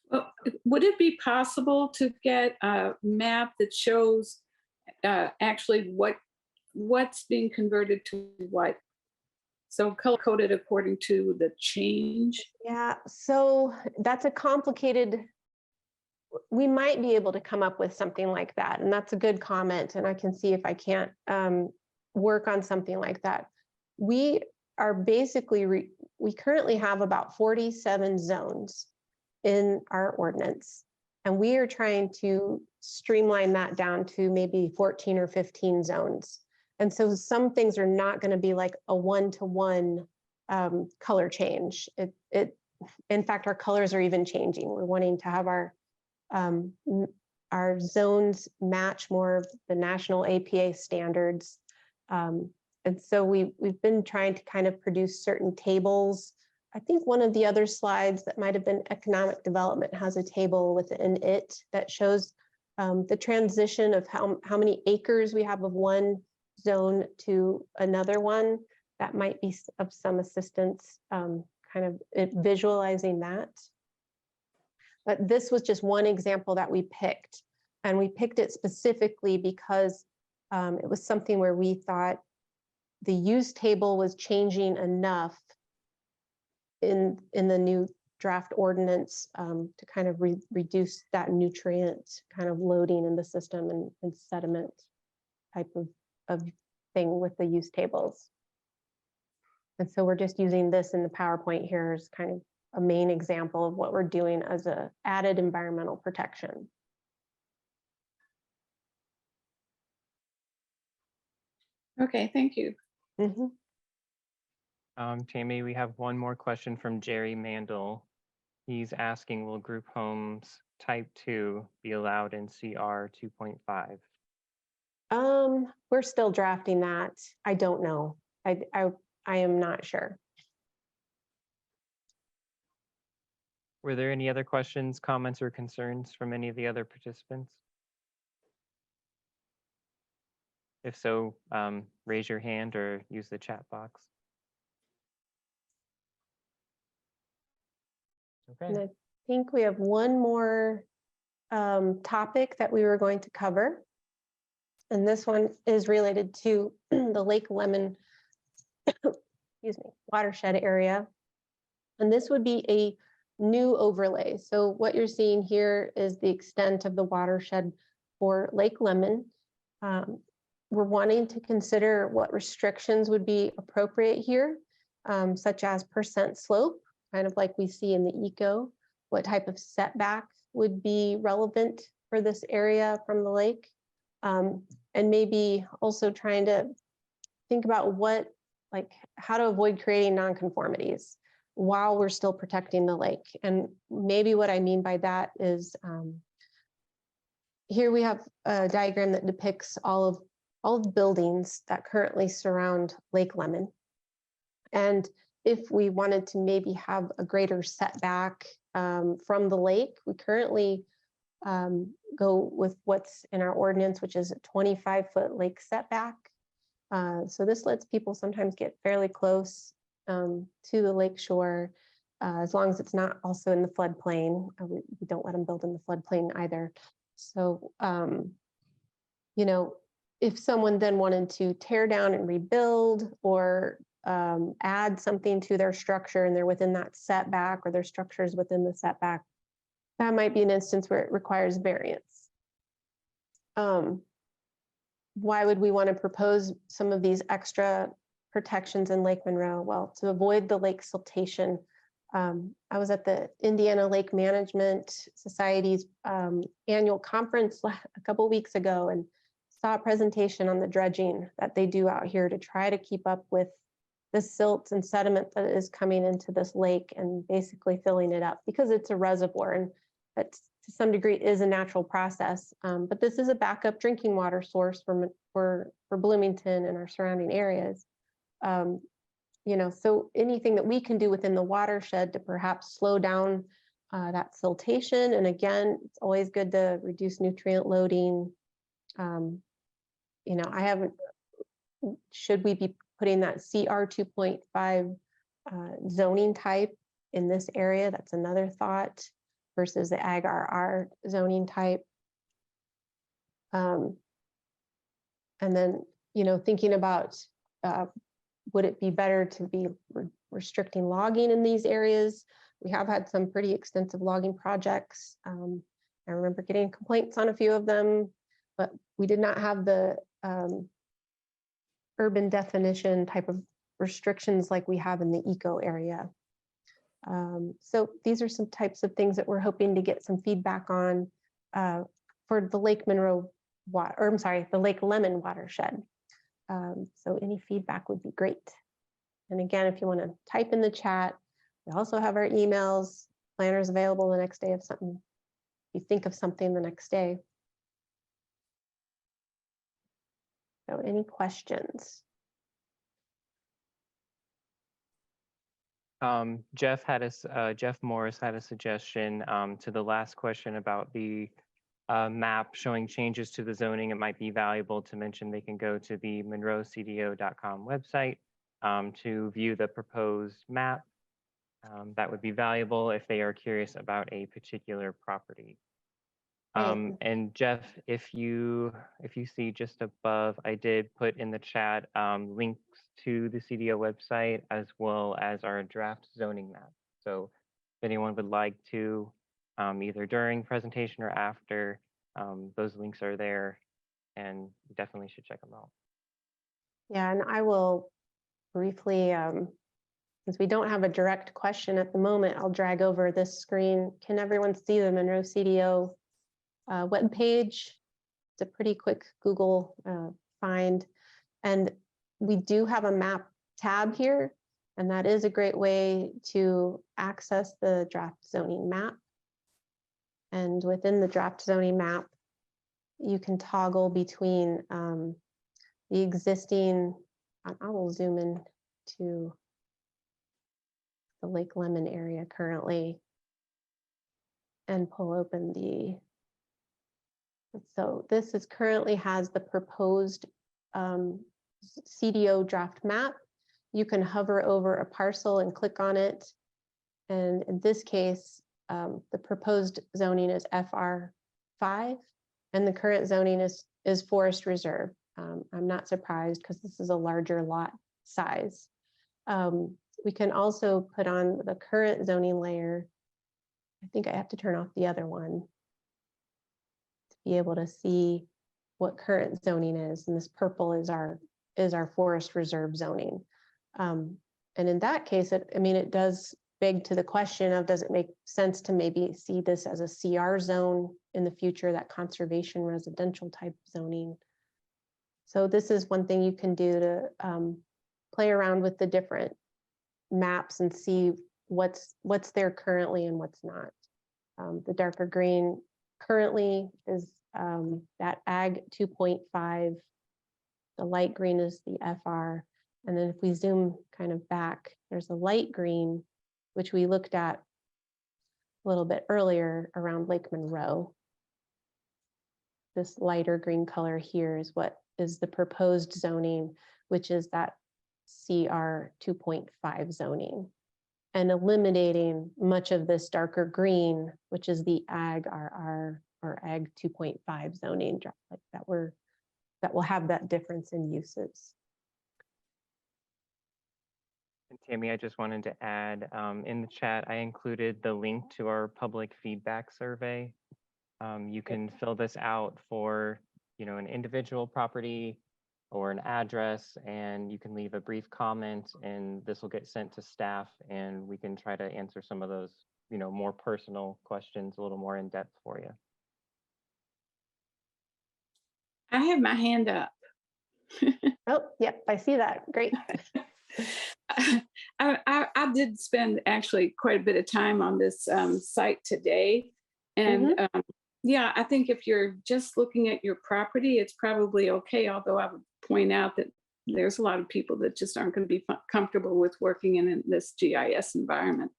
Well, would it be possible to get a map that shows actually what's being converted to what? So color coded according to the change? Yeah, so that's a complicated, we might be able to come up with something like that. And that's a good comment. And I can see if I can't work on something like that. We are basically, we currently have about 47 zones in our ordinance. And we are trying to streamline that down to maybe 14 or 15 zones. And so some things are not going to be like a one-to-one color change. In fact, our colors are even changing. We're wanting to have our zones match more of the national APA standards. And so we've been trying to kind of produce certain tables. I think one of the other slides that might have been economic development has a table within it that shows the transition of how many acres we have of one zone to another one. That might be of some assistance, kind of visualizing that. But this was just one example that we picked. And we picked it specifically because it was something where we thought the use table was changing enough in the new draft ordinance to kind of reduce that nutrient kind of loading in the system and sediment type of thing with the use tables. And so we're just using this in the PowerPoint here as kind of a main example of what we're doing as a added environmental protection. Okay, thank you. Mm-hmm. Tammy, we have one more question from Jerry Mandel. He's asking, will group homes type 2 be allowed in CR 2.5? We're still drafting that. I don't know. I am not sure. Were there any other questions, comments, or concerns from any of the other participants? If so, raise your hand or use the chat box. Okay. And I think we have one more topic that we were going to cover. And this one is related to the Lake Lemon excuse me, watershed area. And this would be a new overlay. So what you're seeing here is the extent of the watershed for Lake Lemon. We're wanting to consider what restrictions would be appropriate here, such as percent slope, kind of like we see in the eco, what type of setback would be relevant for this area from the lake, and maybe also trying to think about how to avoid creating nonconformities while we're still protecting the lake. And maybe what I mean by that is here we have a diagram that depicts all of the buildings that currently surround Lake Lemon. And if we wanted to maybe have a greater setback from the lake, we currently go with what's in our ordinance, which is a 25-foot lake setback. So this lets people sometimes get fairly close to the lake shore, as long as it's not also in the floodplain. We don't let them build in the floodplain either. So, you know, if someone then wanted to tear down and rebuild or add something to their structure and they're within that setback, or their structure is within the setback, that might be an instance where it requires variance. Why would we want to propose some of these extra protections in Lake Monroe? Well, to avoid the lake siltation. I was at the Indiana Lake Management Society's annual conference a couple weeks ago and saw a presentation on the dredging that they do out here to try to keep up with the silt and sediment that is coming into this lake and basically filling it up, because it's a reservoir and that to some degree is a natural process. But this is a backup drinking water source for Bloomington and our surrounding areas. You know, so anything that we can do within the watershed to perhaps slow down that siltation. And again, it's always good to reduce nutrient loading. You know, should we be putting that CR 2.5 zoning type in this area? That's another thought, versus the Ag RR zoning type. And then, you know, thinking about, would it be better to be restricting logging in these areas? We have had some pretty extensive logging projects. I remember getting complaints on a few of them, but we did not have the urban definition type of restrictions like we have in the eco area. So these are some types of things that we're hoping to get some feedback on for the Lake Monroe the Lake Lemon watershed. So any feedback would be great. And again, if you want to type in the chat, we also have our emails, planners available the next day if you think of something the next day. So any questions? Jeff Morris had a suggestion to the last question about the map showing changes to the zoning. It might be valuable to mention they can go to the monroecdo.com website to view the proposed map. That would be valuable if they are curious about a particular property. And Jeff, if you see just above, I did put in the chat links to the CDO website as well as our draft zoning map. So if anyone would like to, either during presentation or after, those links are there and you definitely should check them out. Yeah, and I will briefly, since we don't have a direct question at the moment, I'll drag over this screen. Can everyone see the Monroe CDO webpage? It's a pretty quick Google find. And we do have a map tab here, and that is a great way to access the draft zoning map. And within the draft zoning map, you can toggle between the existing, I will zoom in to the Lake Lemon area currently and pull open so this is currently has the proposed CDO draft map. You can hover over a parcel and click on it. And in this case, the proposed zoning is FR5 and the current zoning is forest reserve. I'm not surprised because this is a larger lot size. We can also put on the current zoning layer. I think I have to turn off the other one to be able to see what current zoning is. And this purple is our forest reserve zoning. And in that case, it does beg to the question of, does it make sense to maybe see this as a CR zone in the future, that conservation residential type zoning? So this is one thing you can do to play around with the different maps and see what's there currently and what's not. The darker green currently is that Ag 2.5. The light green is the FR. And then if we zoom kind of back, there's a light green, which we looked at a little bit earlier around Lake Monroe. This lighter green color here is what is the proposed zoning, which is that CR 2.5 zoning, and eliminating much of this darker green, which is the Ag RR or Ag 2.5 zoning, like that will have that difference in uses. And Tammy, I just wanted to add in the chat, I included the link to our public feedback survey. You can fill this out for, an individual property or an address, and you can leave a brief comment, and this will get sent to staff, and we can try to answer some of those, more personal questions a little more in depth for you. I have my hand up. Oh, yep, I see that. Great. I did spend actually quite a bit of time on this site today. And yeah, I think if you're just looking at your property, it's probably okay. Although I would point out that there's a lot of people that just aren't going to be comfortable with working in this GIS environment.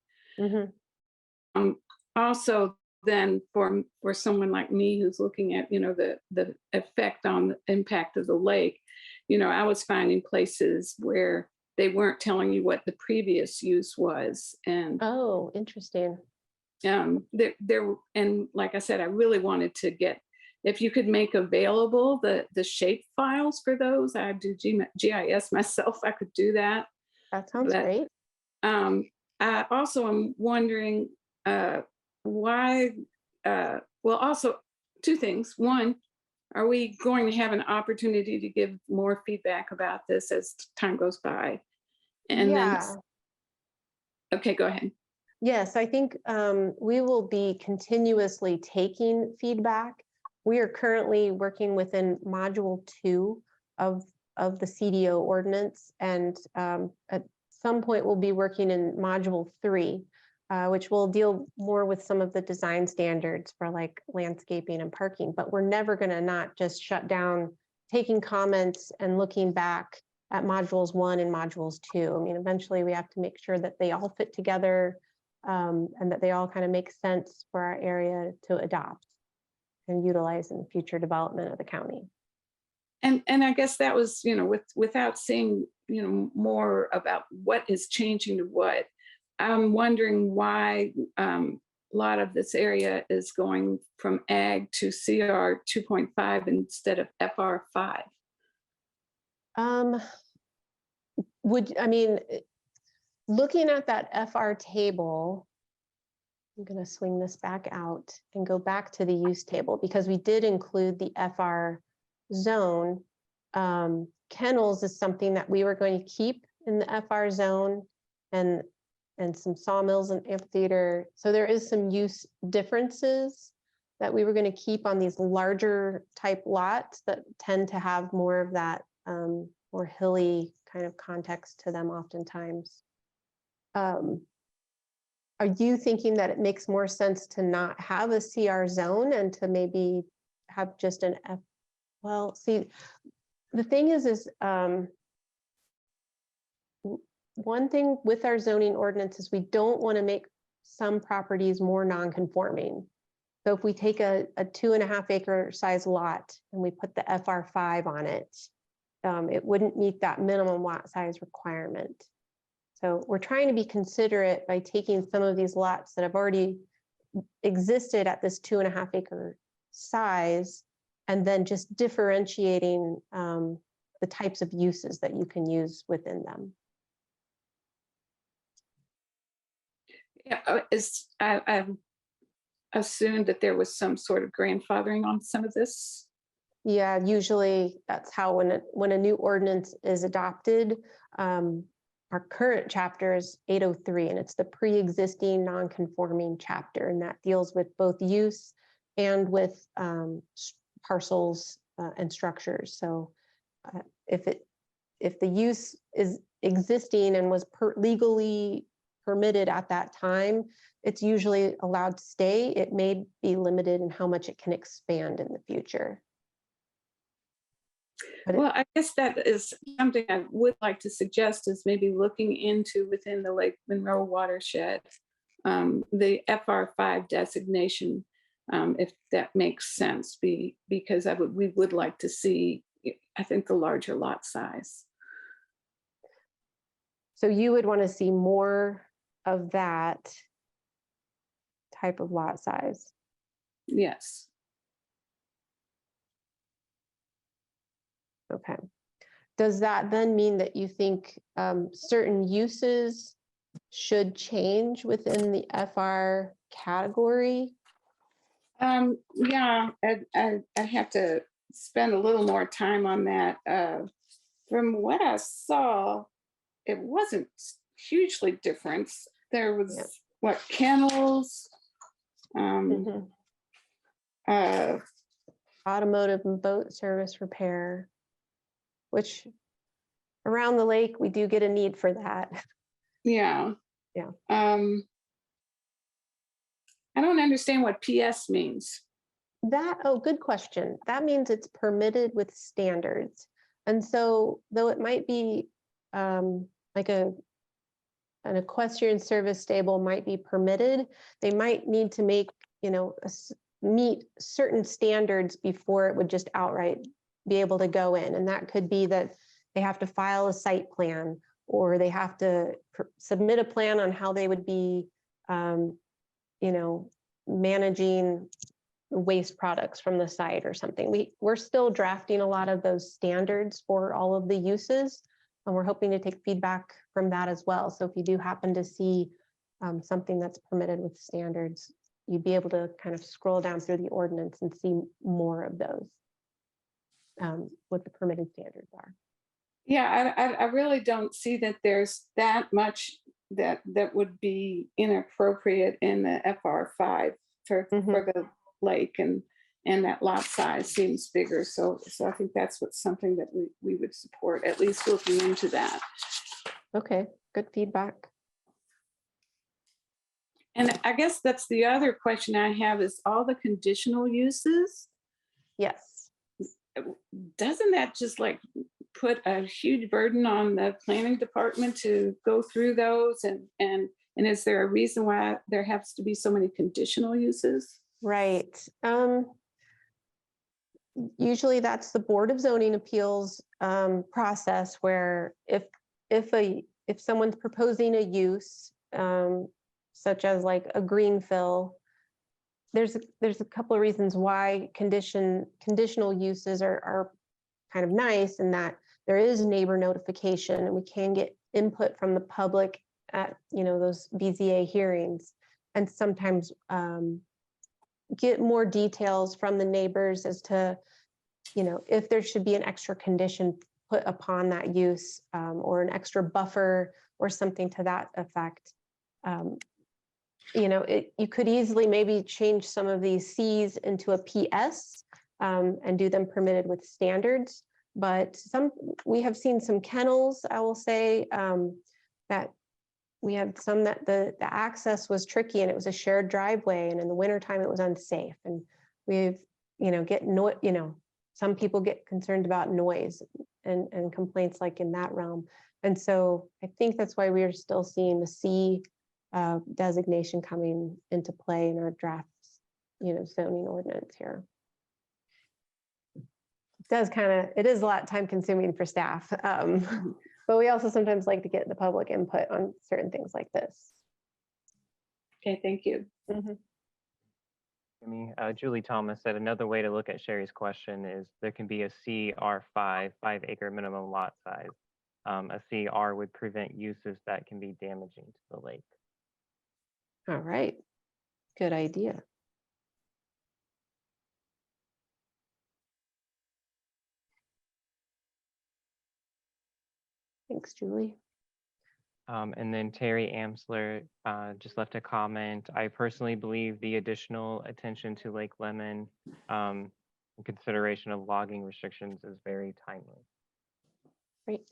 Also, then for someone like me who's looking at, the effect on the impact of the lake, I was finding places where they weren't telling you what the previous use was. And oh, interesting. There, and like I said, I really wanted to get, if you could make available the shape files for those. I do GIS myself. I could do that. That sounds great. I also am wondering why. Well, also two things. One, are we going to have an opportunity to give more feedback about this as time goes by? And then, okay, go ahead. Yes, I think we will be continuously taking feedback. We are currently working within Module 2 of the CDO ordinance, and at some point we'll be working in Module 3, which will deal more with some of the design standards for like landscaping and parking. But we're never going to not just shut down taking comments and looking back at Modules 1 and Modules 2. I mean, eventually we have to make sure that they all fit together. And that they all kind of make sense for our area to adopt and utilize in future development of the county. And I guess that was, without seeing, more about what is changing to what, I'm wondering why a lot of this area is going from Ag to CR 2.5 instead of FR 5. Looking at that FR table, I'm going to swing this back out and go back to the use table because we did include the FR zone. Kennels is something that we were going to keep in the FR zone, and some sawmills and amphitheater. So there is some use differences that we were going to keep on these larger type lots that tend to have more of that more hilly kind of context to them oftentimes. Are you thinking that it makes more sense to not have a CR zone and to maybe have just an F? Well, see, the thing is one thing with our zoning ordinance is we don't want to make some properties more non-conforming. So if we take a 2.5 acre size lot and we put the FR5 on it, it wouldn't meet that minimum lot size requirement. So we're trying to be considerate by taking some of these lots that have already existed at this 2.5 acre size, and then just differentiating the types of uses that you can use within them. Yeah, I assumed that there was some sort of grandfathering on some of this. Yeah, usually that's how when a new ordinance is adopted, our current chapter is 803, and it's the pre-existing non-conforming chapter, and that deals with both use and with parcels and structures. So if the use is existing and was legally permitted at that time, it's usually allowed to stay. It may be limited in how much it can expand in the future. But Well, I guess that is something I would like to suggest is maybe looking into within the Lake Monroe watershed, the FR5 designation, if that makes sense, because we would like to see, I think, the larger lot size. so you would want to see more of that type of lot size. Yes. Okay. Does that then mean that you think certain uses should change within the FR category? Yeah, I have to spend a little more time on that. From what I saw, it wasn't hugely different. There was Yeah. what, kennels, Mhm. uh, Automotive and boat service repair, which around the lake, we do get a need for that. yeah. Yeah. I don't understand what PS means. Oh, good question. That means it's permitted with standards. And so though it might be like an equestrian service stable might be permitted, they might need to make, meet certain standards before it would just outright be able to go in. And that could be that they have to file a site plan, or they have to submit a plan on how they would be, managing waste products from the site or something. We're still drafting a lot of those standards for all of the uses, and we're hoping to take feedback from that as well. So if you do happen to see something that's permitted with standards, you'd be able to kind of scroll down through the ordinance and see more of those, what the permitted standards are. Yeah, I really don't see that there's that much that would be inappropriate in the FR5 for the lake, and that lot size seems bigger. So I think that's something that we would support, at least looking into that. Okay, good feedback. And I guess that's the other question I have, is all the conditional uses. Yes. Doesn't that just like put a huge burden on the planning department to go through those? And is there a reason why there has to be so many conditional uses? Right. Usually that's the Board of Zoning Appeals process, where if someone's proposing a use, such as like a green fill, there's a couple of reasons why conditional uses are kind of nice, in that there is neighbor notification, and we can get input from the public at those BZA hearings, and sometimes get more details from the neighbors as to if there should be an extra condition put upon that use, or an extra buffer or something to that effect. You could easily maybe change some of these Cs into a PS, and do them permitted with standards. But we have seen some kennels, I will say, that we had some that the access was tricky, and it was a shared driveway, and in the wintertime it was unsafe. And we've, some people get concerned about noise and complaints like in that realm. And so I think that's why we are still seeing the C designation coming into play in our draft, zoning ordinance here. It is a lot time consuming for staff, but we also sometimes like to get the public input on certain things like this. Okay, thank you. Julie Thomas said another way to look at Sherry's question is there can be a CR5, 5-acre minimum lot size. A CR would prevent uses that can be damaging to the lake. All right, good idea. Thanks, Julie. And then Terry Amsler just left a comment. I personally believe the additional attention to Lake Lemon in consideration of logging restrictions is very timely. Great.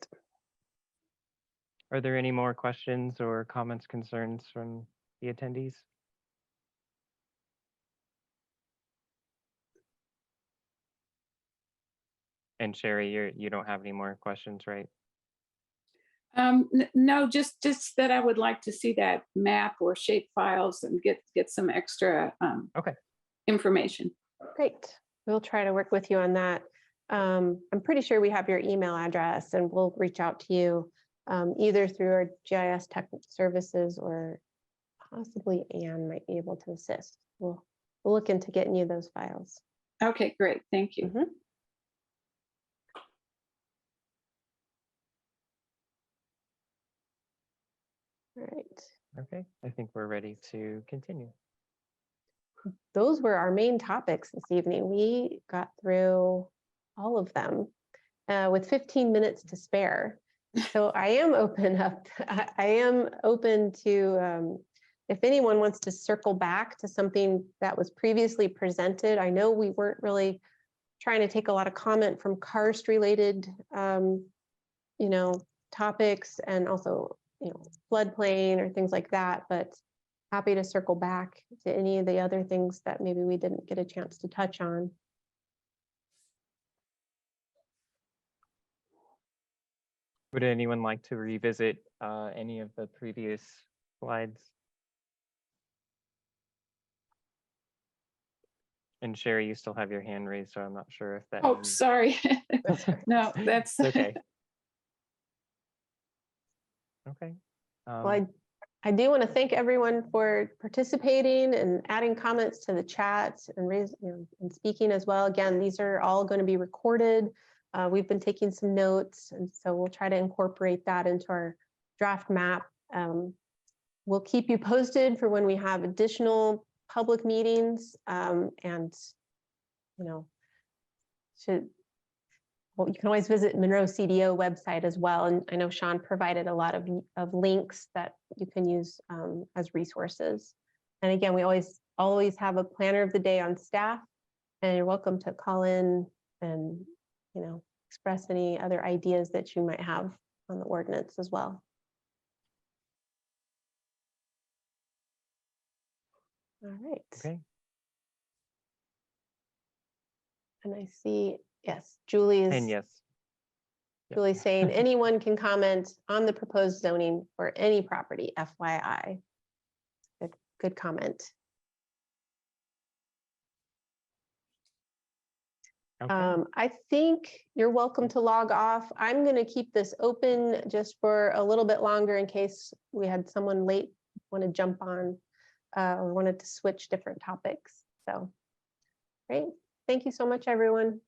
Are there any more questions or comments, concerns from the attendees? And Sherry, you don't have any more questions, right? No, just that I would like to see that map or shape files and get some extra Okay. information. Great. We'll try to work with you on that. I'm pretty sure we have your email address and we'll reach out to you either through our GIS technical services or possibly Anne might be able to assist. We'll look into getting you those files. Okay, great. Thank you. Mhm. All right. Okay, I think we're ready to continue. Those were our main topics this evening. We got through all of them with 15 minutes to spare. So I am open to if anyone wants to circle back to something that was previously presented. I know we weren't really trying to take a lot of comment from karst related topics and also floodplain or things like that, but happy to circle back to any of the other things that maybe we didn't get a chance to touch on. Would anyone like to revisit any of the previous slides? And Sherry, you still have your hand raised, so I'm not sure if that Oh, means... sorry. No, that's okay. Okay. Well, I do want to thank everyone for participating and adding comments to the chat and and speaking as well. Again, these are all going to be recorded. We've been taking some notes, and so we'll try to incorporate that into our draft map. We'll keep you posted for when we have additional public meetings, and you can always visit Monroe CDO website as well. And I know Sean provided a lot of links that you can use as resources. And again, we always have a planner of the day on staff, and you're welcome to call in and express any other ideas that you might have on the ordinance as well. All right. Okay. And I see, yes, Julie is. And yes. Julie saying anyone can comment on the proposed zoning for any property, FYI. Good comment. Okay. I think you're welcome to log off. I'm going to keep this open just for a little bit longer in case we had someone late want to jump on or wanted to switch different topics. So, great. Thank you so much, everyone.